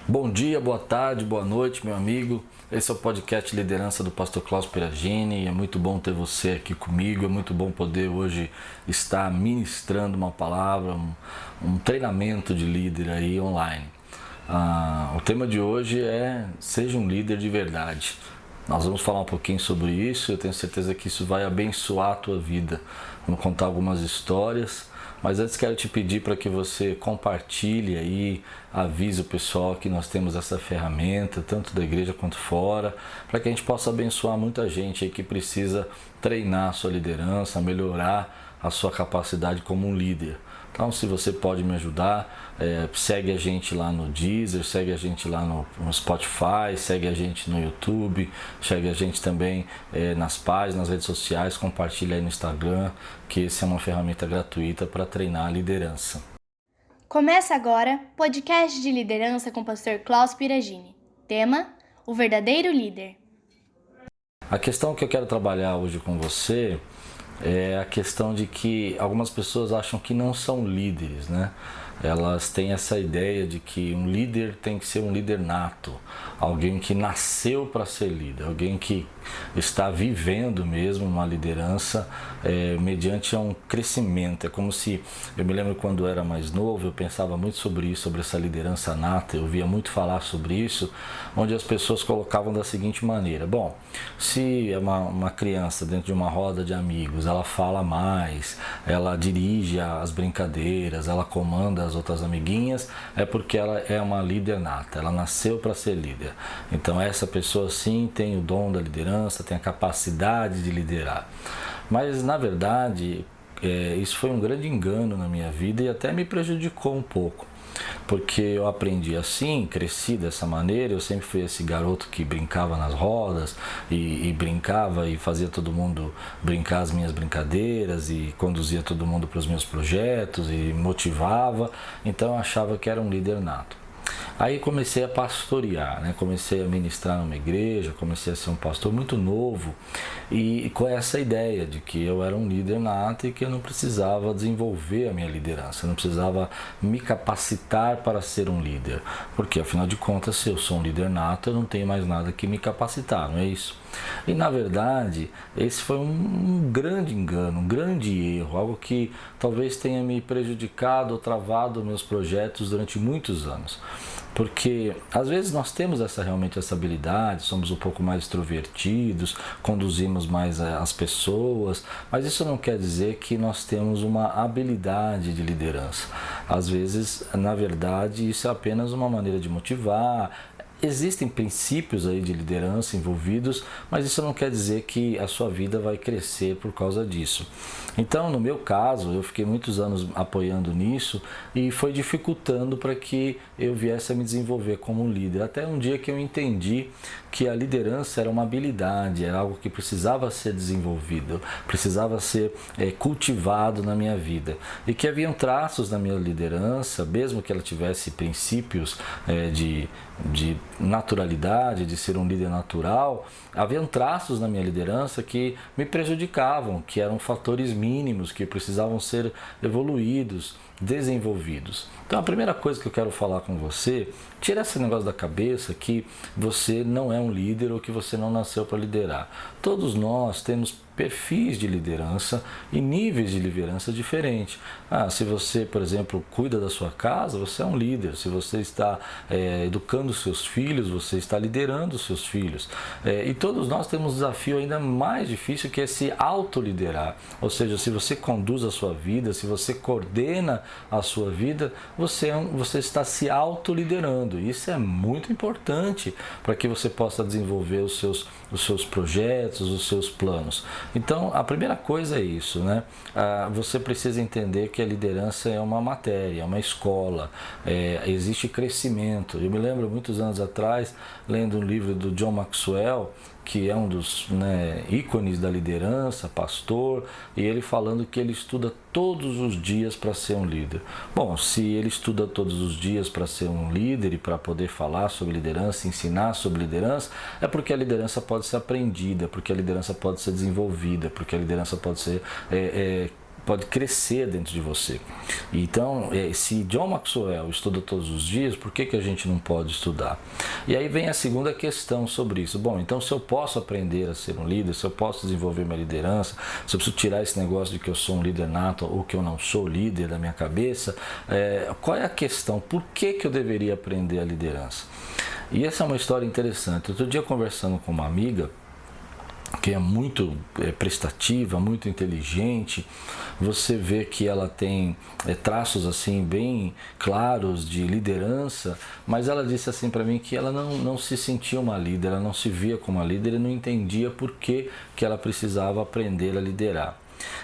Bom dia, boa tarde, boa noite, meu amigo. Esse é o podcast Liderança do Pastor Klaus Peragini. É muito bom ter você aqui comigo. É muito bom poder hoje estar ministrando uma palavra, um treinamento de líder aí online. O tema de hoje é Seja um líder de verdade. Nós vamos falar um pouquinho sobre isso. Eu tenho certeza que isso vai abençoar a tua vida. Vamos contar algumas histórias. Mas antes quero te pedir para que você compartilhe aí, avise o pessoal que nós temos essa ferramenta, tanto da igreja quanto fora, para que a gente possa abençoar muita gente aí que precisa treinar a sua liderança, melhorar a sua capacidade como um líder. Então, se você pode me ajudar, segue a gente lá no Deezer, segue a gente lá no Spotify, segue a gente no YouTube, segue a gente também nas páginas, nas redes sociais, compartilha aí no Instagram, que essa é uma ferramenta gratuita para treinar a liderança. Começa agora podcast de liderança com o pastor Klaus Peragini. Tema: o verdadeiro líder. A questão que eu quero trabalhar hoje com você é a questão de que algumas pessoas acham que não são líderes, né? Elas têm essa ideia de que um líder tem que ser um líder nato, alguém que nasceu para ser líder, alguém que está vivendo mesmo uma liderança mediante um crescimento. É como se, eu me lembro quando eu era mais novo, eu pensava muito sobre isso, sobre essa liderança nata, eu via muito falar sobre isso, onde as pessoas colocavam da seguinte maneira: bom, se é uma criança dentro de uma roda de amigos, ela fala mais, ela dirige as brincadeiras, ela comanda as outras amiguinhas, é porque ela é uma líder nata, ela nasceu para ser líder. Então essa pessoa sim tem o dom da liderança, tem a capacidade de liderar. Mas na verdade isso foi um grande engano na minha vida e até me prejudicou um pouco. Porque eu aprendi assim, cresci dessa maneira. Eu sempre fui esse garoto que brincava nas rodas e brincava e fazia todo mundo brincar as minhas brincadeiras e conduzia todo mundo para os meus projetos e motivava. Então eu achava que era um líder nato. Aí comecei a pastorear, né? Comecei a ministrar numa igreja, comecei a ser um pastor muito novo e com essa ideia de que eu era um líder nato e que eu não precisava desenvolver a minha liderança, eu não precisava me capacitar para ser um líder, porque afinal de contas, se eu sou um líder nato, eu não tenho mais nada que me capacitar, não é isso? E na verdade, esse foi um grande engano, um grande erro, algo que talvez tenha me prejudicado ou travado meus projetos durante muitos anos. Porque às vezes nós temos realmente essa habilidade, somos um pouco mais extrovertidos, conduzimos mais as pessoas, mas isso não quer dizer que nós temos uma habilidade de liderança. Às vezes, na verdade, isso é apenas uma maneira de motivar. Existem princípios aí de liderança envolvidos, mas isso não quer dizer que a sua vida vai crescer por causa disso. Então, no meu caso, eu fiquei muitos anos apoiando nisso e foi dificultando para que eu viesse a me desenvolver como um líder. Até um dia que eu entendi que a liderança era uma habilidade, era algo que precisava ser desenvolvido, precisava ser cultivado na minha vida. E que haviam traços na minha liderança, mesmo que ela tivesse princípios de naturalidade, de ser um líder natural, haviam traços na minha liderança que me prejudicavam, que eram fatores mínimos, que precisavam ser evoluídos, desenvolvidos. Então a primeira coisa que eu quero falar com você, tira esse negócio da cabeça que você não é um líder ou que você não nasceu para liderar. Todos nós temos perfis de liderança e níveis de liderança diferentes. Se você, por exemplo, cuida da sua casa, você é um líder. Se você está educando seus filhos, você está liderando os seus filhos. E todos nós temos um desafio ainda mais difícil, que é se autoliderar. Ou seja, se você conduz a sua vida, se você coordena a sua vida, você está se autoliderando. Isso é muito importante para que você possa desenvolver os seus projetos, os seus planos. Então, a primeira coisa é isso, né? Você precisa entender que a liderança é uma matéria, é uma escola, existe crescimento. Eu me lembro muitos anos atrás, lendo um livro do John Maxwell, que é um dos ícones da liderança, pastor, e ele falando que ele estuda todos os dias para ser um líder. Bom, se ele estuda todos os dias para ser um líder e para poder falar sobre liderança, ensinar sobre liderança, é porque a liderança pode ser aprendida, porque a liderança pode ser desenvolvida, porque a liderança pode ser pode crescer dentro de você. Então, se John Maxwell estuda todos os dias, por que a gente não pode estudar? E aí vem a segunda questão sobre isso. Bom, então se eu posso aprender a ser um líder, se eu posso desenvolver minha liderança, se eu preciso tirar esse negócio de que eu sou um líder nato ou que eu não sou líder da minha cabeça, qual é a questão? Por que eu deveria aprender a liderança? E essa é uma história interessante. Outro dia, conversando com uma amiga, que é muito prestativa, muito inteligente, você vê que ela tem traços assim bem claros de liderança, mas ela disse assim para mim que ela não se sentia uma líder, ela não se via como uma líder e não entendia por que ela precisava aprender a liderar.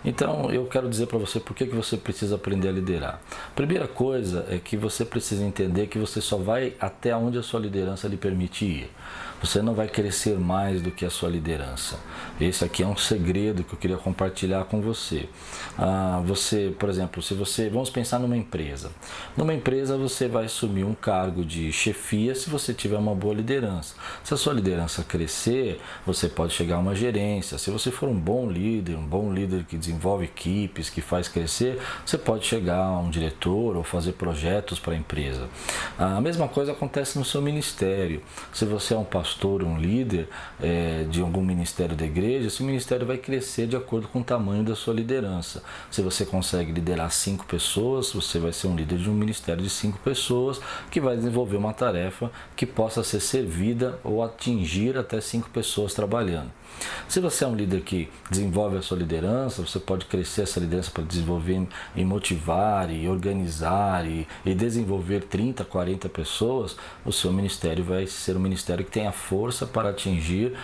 Então eu quero dizer para você por que você precisa aprender a liderar. Primeira coisa é que você precisa entender que você só vai até onde a sua liderança lhe permite ir. Você não vai crescer mais do que a sua liderança. Esse aqui é um segredo que eu queria compartilhar com você. Você, por exemplo, vamos pensar numa empresa. Numa empresa você vai assumir um cargo de chefia se você tiver uma boa liderança. Se a sua liderança crescer, você pode chegar a uma gerência. Se você for um bom líder que desenvolve equipes, que faz crescer, você pode chegar a um diretor ou fazer projetos para a empresa. A mesma coisa acontece no seu ministério. Se você é um pastor, um líder de algum ministério da igreja, esse ministério vai crescer de acordo com o tamanho da sua liderança. Se você consegue liderar 5 pessoas, você vai ser um líder de um ministério de 5 pessoas que vai desenvolver uma tarefa que possa ser servida ou atingir até 5 pessoas trabalhando. Se você é um líder que desenvolve a sua liderança, você pode crescer essa liderança para desenvolver e motivar e organizar e desenvolver 30, 40 pessoas, o seu ministério vai ser um ministério que tem a força para atingir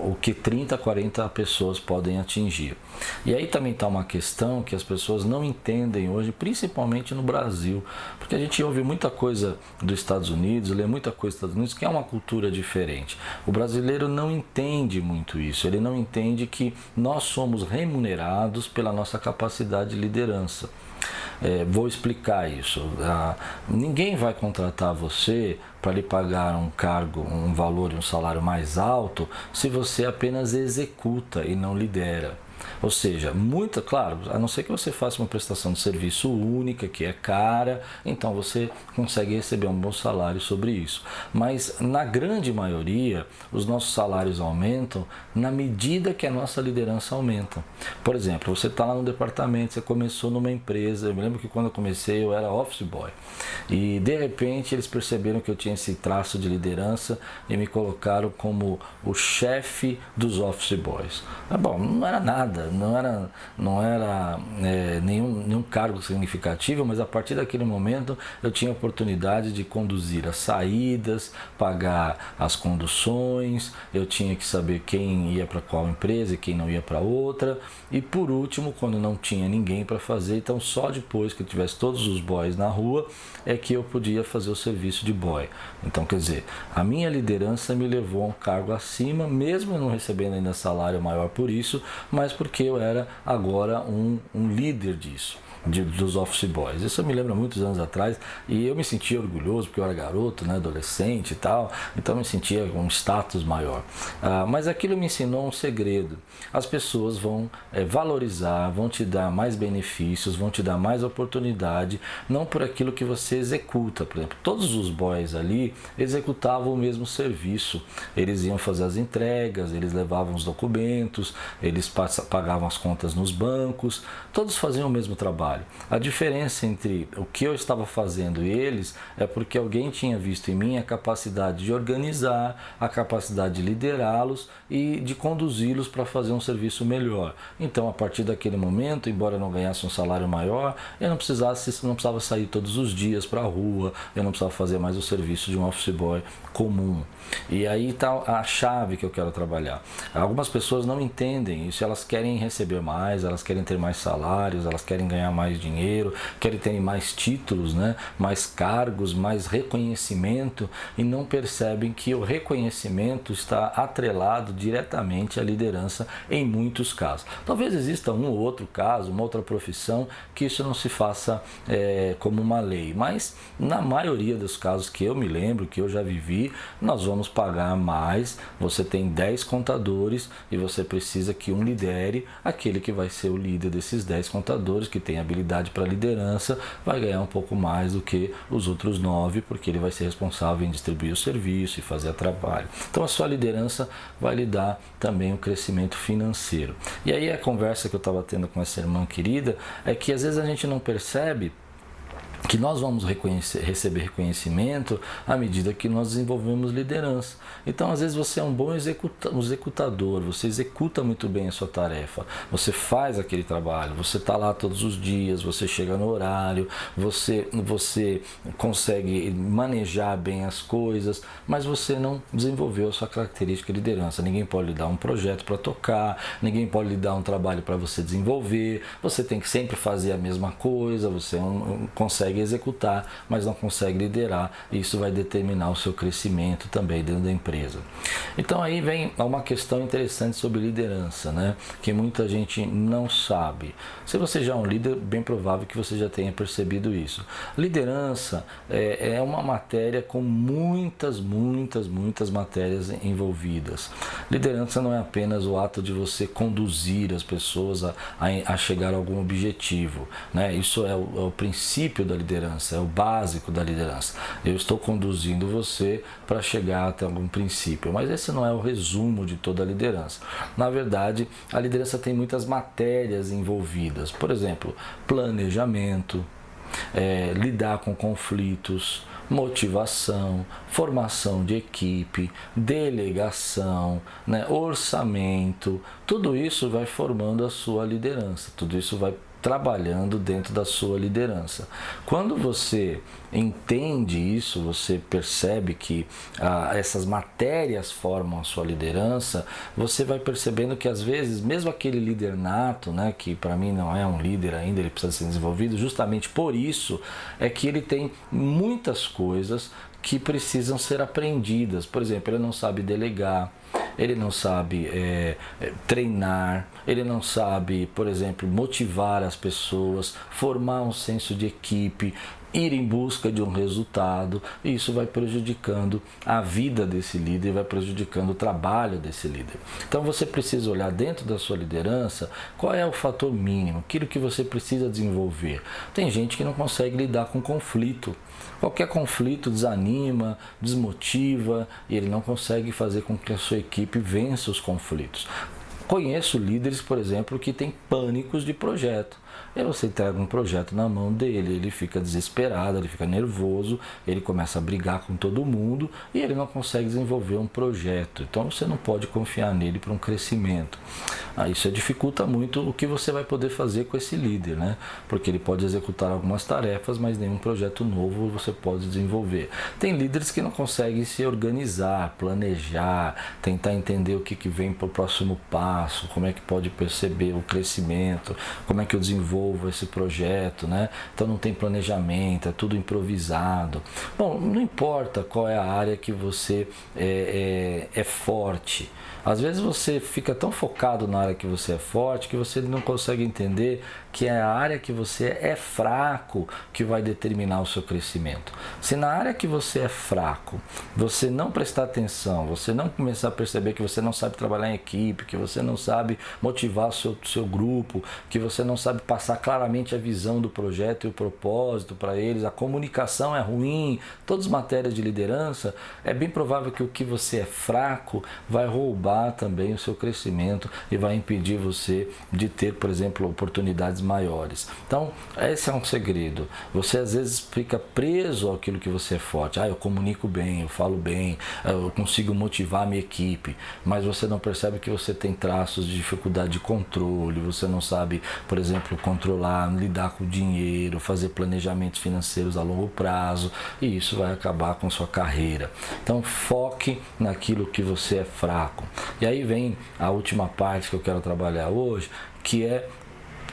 o que 30, 40 pessoas podem atingir. E aí também está uma questão que as pessoas não entendem hoje, principalmente no Brasil, porque a gente ouve muita coisa dos Estados Unidos, lê muita coisa dos Estados Unidos, que é uma cultura diferente. O brasileiro não entende muito isso, ele não entende que nós somos remunerados pela nossa capacidade de liderança. Vou explicar isso. Ninguém vai contratar você para lhe pagar um cargo, um valor e um salário mais alto se você apenas executa e não lidera. Ou seja, claro, a não ser que você faça uma prestação de serviço única, que é cara, então você consegue receber um bom salário sobre isso. Mas na grande maioria, os nossos salários aumentam na medida que a nossa liderança aumenta. Por exemplo, você está lá no departamento, você começou numa empresa, eu me lembro que quando eu comecei eu era office boy, e de repente eles perceberam que eu tinha esse traço de liderança e me colocaram como o chefe dos office boys. Bom, não era nada, não era nenhum cargo significativo, mas a partir daquele momento eu tinha a oportunidade de conduzir as saídas, pagar as conduções, eu tinha que saber quem ia para qual empresa e quem não ia para outra, e por último, quando não tinha ninguém para fazer, então só depois que eu tivesse todos os boys na rua é que eu podia fazer o serviço de boy. Então, quer dizer, a minha liderança me levou a um cargo acima, mesmo não recebendo ainda salário maior por isso, mas porque eu era agora um líder disso. Dos office boys. Isso eu me lembro há muitos anos atrás e eu me sentia orgulhoso porque eu era garoto, né, adolescente e tal, então eu me sentia com um status maior. Mas aquilo me ensinou um segredo. As pessoas vão valorizar, vão te dar mais benefícios, vão te dar mais oportunidade, não por aquilo que você executa. Por exemplo, todos os boys ali executavam o mesmo serviço. Eles iam fazer as entregas, eles levavam os documentos, eles pagavam as contas nos bancos, todos faziam o mesmo trabalho. A diferença entre o que eu estava fazendo e eles é porque alguém tinha visto em mim a capacidade de organizar, a capacidade de liderá-los e de conduzi-los para fazer um serviço melhor. Então, a partir daquele momento, embora eu não ganhasse um salário maior, eu não precisava sair todos os dias para a rua, eu não precisava fazer mais o serviço de um office boy comum. E aí está a chave que eu quero trabalhar. Algumas pessoas não entendem isso, elas querem receber mais, elas querem ter mais salários, elas querem ganhar mais dinheiro, querem ter mais títulos, né? Mais cargos, mais reconhecimento, e não percebem que o reconhecimento está atrelado diretamente à liderança em muitos casos. Talvez exista um ou outro caso, uma outra profissão, que isso não se faça como uma lei, mas na maioria dos casos que eu me lembro, que eu já vivi, nós vamos pagar mais. Você tem 10 contadores e você precisa que um lidere, aquele que vai ser o líder desses 10 contadores, que tem habilidade para liderança, vai ganhar um pouco mais do que os outros 9, porque ele vai ser responsável em distribuir o serviço e fazer o trabalho. Então a sua liderança vai lhe dar também o crescimento financeiro. E aí a conversa que eu estava tendo com essa irmã querida é que às vezes a gente não percebe que nós vamos receber reconhecimento à medida que nós desenvolvemos liderança. Então, às vezes, você é um bom executador, você executa muito bem a sua tarefa, você faz aquele trabalho, você está lá todos os dias, você chega no horário, você consegue manejar bem as coisas, mas você não desenvolveu a sua característica de liderança. Ninguém pode lhe dar um projeto para tocar, ninguém pode lhe dar um trabalho para você desenvolver, você tem que sempre fazer a mesma coisa, você não consegue executar, mas não consegue liderar, e isso vai determinar o seu crescimento também dentro da empresa. Então aí vem uma questão interessante sobre liderança, né? Que muita gente não sabe. Se você já é um líder, bem provável que você já tenha percebido isso. Liderança é uma matéria com muitas matérias envolvidas. Liderança não é apenas o ato de você conduzir as pessoas a chegar a algum objetivo, né? Isso é o princípio da liderança, é o básico da liderança. Eu estou conduzindo você para chegar até algum princípio, mas esse não é o resumo de toda a liderança. Na verdade, a liderança tem muitas matérias envolvidas. Por exemplo, planejamento, lidar com conflitos, motivação, formação de equipe, delegação, né, orçamento. Tudo isso vai formando a sua liderança, tudo isso vai trabalhando dentro da sua liderança. Quando você entende isso, você percebe que essas matérias formam a sua liderança, você vai percebendo que às vezes, mesmo aquele líder nato, né, que para mim não é um líder ainda, ele precisa ser desenvolvido, justamente por isso é que ele tem muitas coisas que precisam ser aprendidas. Por exemplo, ele não sabe delegar, ele não sabe treinar, ele não sabe, por exemplo, motivar as pessoas, formar um senso de equipe, ir em busca de um resultado, e isso vai prejudicando a vida desse líder, vai prejudicando o trabalho desse líder. Então você precisa olhar dentro da sua liderança qual é o fator mínimo, aquilo que você precisa desenvolver. Tem gente que não consegue lidar com conflito. Qualquer conflito desanima, desmotiva, e ele não consegue fazer com que a sua equipe vença os conflitos. Conheço líderes, por exemplo, que têm pânicos de projeto. E você entrega um projeto na mão dele, ele fica desesperado, ele fica nervoso, ele começa a brigar com todo mundo e ele não consegue desenvolver um projeto. Então você não pode confiar nele para um crescimento. Isso dificulta muito o que você vai poder fazer com esse líder, né? Porque ele pode executar algumas tarefas, mas nenhum projeto novo você pode desenvolver. Tem líderes que não conseguem se organizar, planejar, tentar entender o que vem para o próximo passo, como é que pode perceber o crescimento, como é que eu desenvolvo esse projeto, né? Então não tem planejamento, é tudo improvisado. Bom, não importa qual é a área que você é forte. Às vezes você fica tão focado na área que você é forte que você não consegue entender que é a área que você é fraco que vai determinar o seu crescimento. Se na área que você é fraco, você não prestar atenção, você não começar a perceber que você não sabe trabalhar em equipe, que você não sabe motivar o seu grupo, que você não sabe passar claramente a visão do projeto e o propósito para eles, a comunicação é ruim, todas as matérias de liderança, é bem provável que o que você é fraco vai roubar também o seu crescimento e vai impedir você de ter, por exemplo, oportunidades maiores. Então, esse é um segredo. Você às vezes fica preso àquilo que você é forte. Eu comunico bem, eu falo bem, eu consigo motivar a minha equipe, mas você não percebe que você tem traços de dificuldade de controle, você não sabe, por exemplo, controlar, lidar com o dinheiro, fazer planejamentos financeiros a longo prazo, e isso vai acabar com sua carreira. Então, foque naquilo que você é fraco. E aí vem a última parte que eu quero trabalhar hoje, que é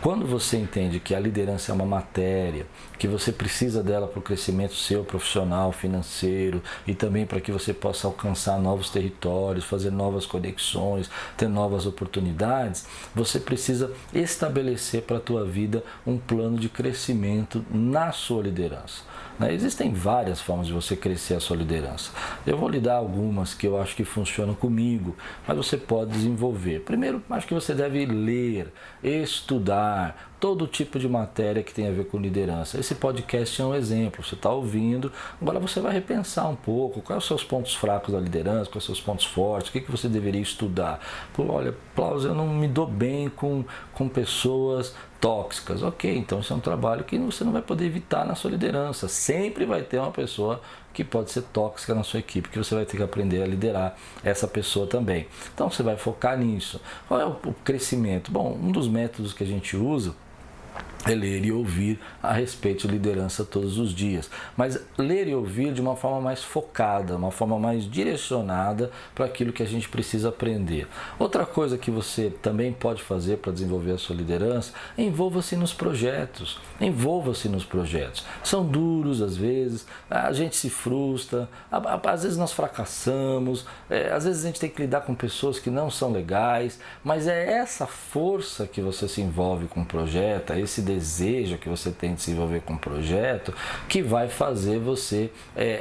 Quando você entende que a liderança é uma matéria, que você precisa dela para o crescimento seu profissional, financeiro e também para que você possa alcançar novos territórios, fazer novas conexões, ter novas oportunidades, você precisa estabelecer para a tua vida um plano de crescimento na sua liderança. Existem várias formas de você crescer a sua liderança. Eu vou lhe dar algumas que eu acho que funcionam comigo, mas você pode desenvolver. Primeiro, acho que você deve ler, estudar todo tipo de matéria que tem a ver com liderança. Esse podcast é um exemplo, você está ouvindo, agora você vai repensar um pouco, quais são os seus pontos fracos da liderança, quais são os seus pontos fortes, o que você deveria estudar. Olha, Plaus, eu não me dou bem com pessoas tóxicas. Ok, então isso é um trabalho que você não vai poder evitar na sua liderança. Sempre vai ter uma pessoa que pode ser tóxica na sua equipe, que você vai ter que aprender a liderar essa pessoa também. Então você vai focar nisso. Qual é o crescimento? Bom, um dos métodos que a gente usa é ler e ouvir a respeito de liderança todos os dias. Mas ler e ouvir de uma forma mais focada, uma forma mais direcionada para aquilo que a gente precisa aprender. Outra coisa que você também pode fazer para desenvolver a sua liderança, envolva-se nos projetos. Envolva-se nos projetos. São duros às vezes, a gente se frustra, às vezes nós fracassamos, às vezes a gente tem que lidar com pessoas que não são legais, mas é essa força que você se envolve com o projeto, esse desejo que você tem de se envolver com o projeto, que vai fazer você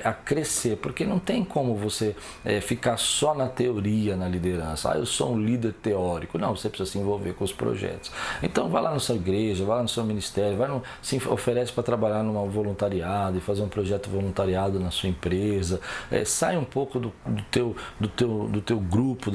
a crescer, porque não tem como você ficar só na teoria, na liderança. Eu sou um líder teórico. Não, você precisa se envolver com os projetos. Então vai lá na sua igreja, vai lá no seu ministério, se oferece para trabalhar num voluntariado e fazer um projeto voluntariado na sua empresa, sai um pouco do teu grupo,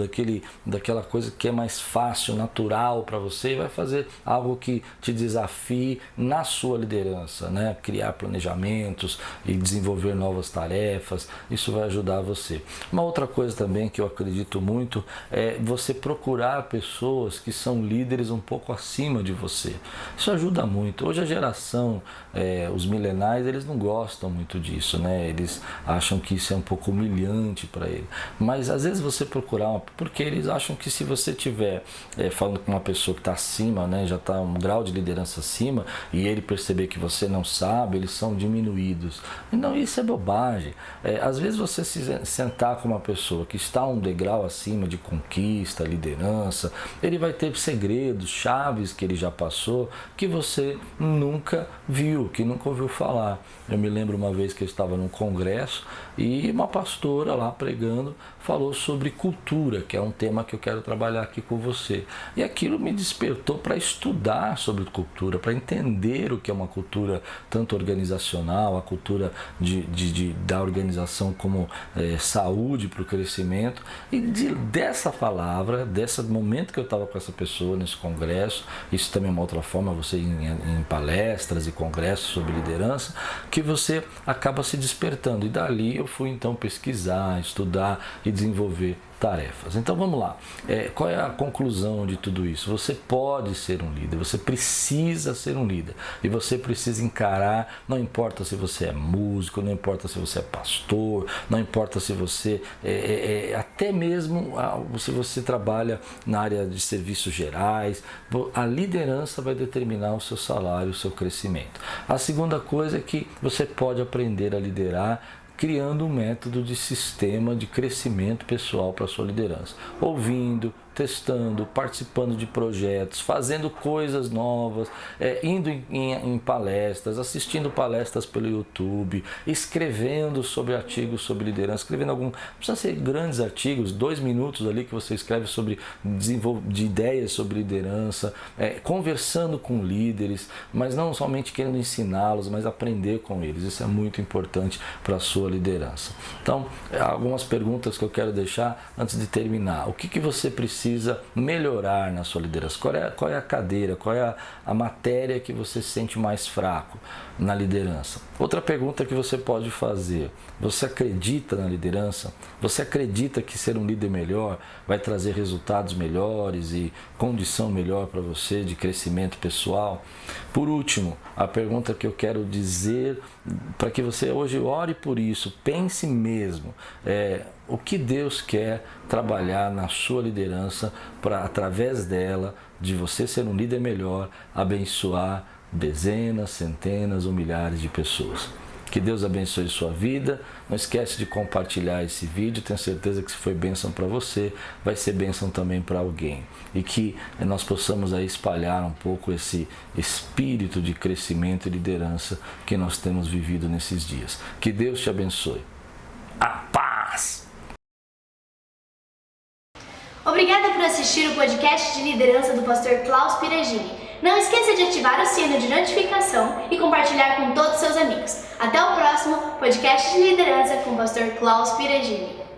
daquela coisa que é mais fácil, natural para você, e vai fazer algo que te desafie na sua liderança, né? Criar planejamentos e desenvolver novas tarefas, isso vai ajudar você. Uma outra coisa também que eu acredito muito é você procurar pessoas que são líderes um pouco acima de você. Isso ajuda muito. Hoje a geração, os milenares, eles não gostam muito disso, né? Eles acham que isso é um pouco humilhante para eles. Mas às vezes você procurar, porque eles acham que se você estiver falando com uma pessoa que está acima, né, já está um grau de liderança acima, e ele perceber que você não sabe, eles são diminuídos. Não, isso é bobagem. Às vezes você se sentar com uma pessoa que está um degrau acima de conquista, liderança, ele vai ter segredos, chaves que ele já passou, que você nunca viu, que nunca ouviu falar. Eu me lembro uma vez que eu estava num congresso e uma pastora lá pregando falou sobre cultura, que é um tema que eu quero trabalhar aqui com você. E aquilo me despertou para estudar sobre cultura, para entender o que é uma cultura tanto organizacional, a cultura da organização como saúde para o crescimento. E dessa palavra, desse momento que eu estava com essa pessoa nesse congresso, isso também é uma outra forma, você em palestras e congressos sobre liderança, que você acaba se despertando. E dali eu fui então pesquisar, estudar e desenvolver tarefas. Então vamos lá. Qual é a conclusão de tudo isso? Você pode ser um líder, você precisa ser um líder. E você precisa encarar, não importa se você é músico, não importa se você é pastor, não importa se você até mesmo se você trabalha na área de serviços gerais, a liderança vai determinar o seu salário, o seu crescimento. A segunda coisa é que você pode aprender a liderar criando um método de sistema de crescimento pessoal para a sua liderança. Ouvindo, testando, participando de projetos, fazendo coisas novas, indo em palestras, assistindo palestras pelo YouTube, escrevendo sobre artigos sobre liderança, escrevendo não precisa ser grandes artigos, 2 minutos ali que você escreve sobre de ideias sobre liderança, conversando com líderes, mas não somente querendo ensiná-los, mas aprender com eles. Isso é muito importante para a sua liderança. Então, algumas perguntas que eu quero deixar antes de terminar. O que você precisa melhorar na sua liderança? Qual é a cadeira, qual é a matéria que você se sente mais fraco na liderança? Outra pergunta que você pode fazer: você acredita na liderança? Você acredita que ser um líder melhor vai trazer resultados melhores e condição melhor para você de crescimento pessoal? Por último, a pergunta que eu quero dizer para que você hoje ore por isso, pense mesmo, o que Deus quer trabalhar na sua liderança liderança para, através dela, de você ser um líder melhor, abençoar dezenas, centenas ou milhares de pessoas. Que Deus abençoe sua vida. Não esquece de compartilhar esse vídeo. Tenho certeza que se foi bênção para você, vai ser bênção também para alguém. E que nós possamos aí espalhar um pouco esse espírito de crescimento e liderança que nós temos vivido nesses dias. Que Deus te abençoe. A paz! Obrigada por assistir o podcast de liderança do pastor Klaus Piragini. Não esqueça de ativar o sino de notificação e compartilhar com todos os seus amigos. Até o próximo podcast de liderança com o pastor Klaus Piragini.